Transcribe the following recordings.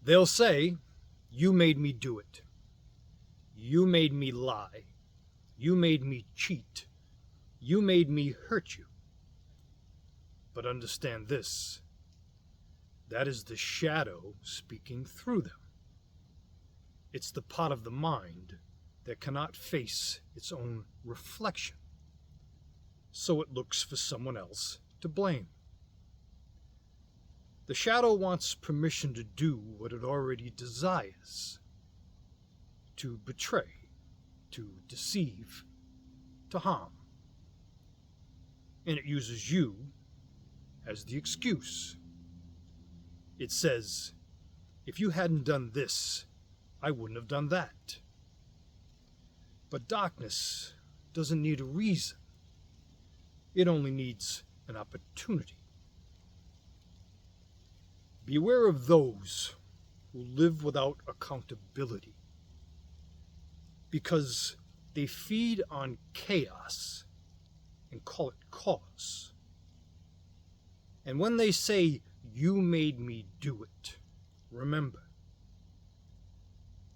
They'll say, you made me do it. You made me lie. You made me cheat. You made me hurt you. But understand this, that is the shadow speaking through them. It's the part of the mind that cannot face its own reflection, so it looks for someone else to blame. The shadow wants permission to do what it already desires, to betray, to deceive, to harm. And it uses you as the excuse. It says, if you hadn't done this, I wouldn't have done that. But darkness doesn't need a reason. It only needs an opportunity. Beware of those who live without accountability, because they feed on chaos and call it cause. And when they say, you made me do it, remember,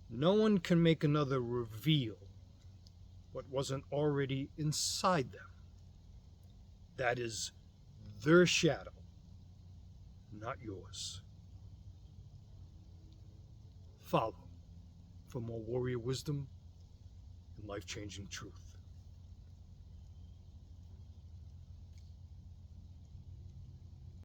no one can make another reveal what wasn't already inside them. That is their shadow, not yours. Follow for more warrior wisdom and life-changing truth.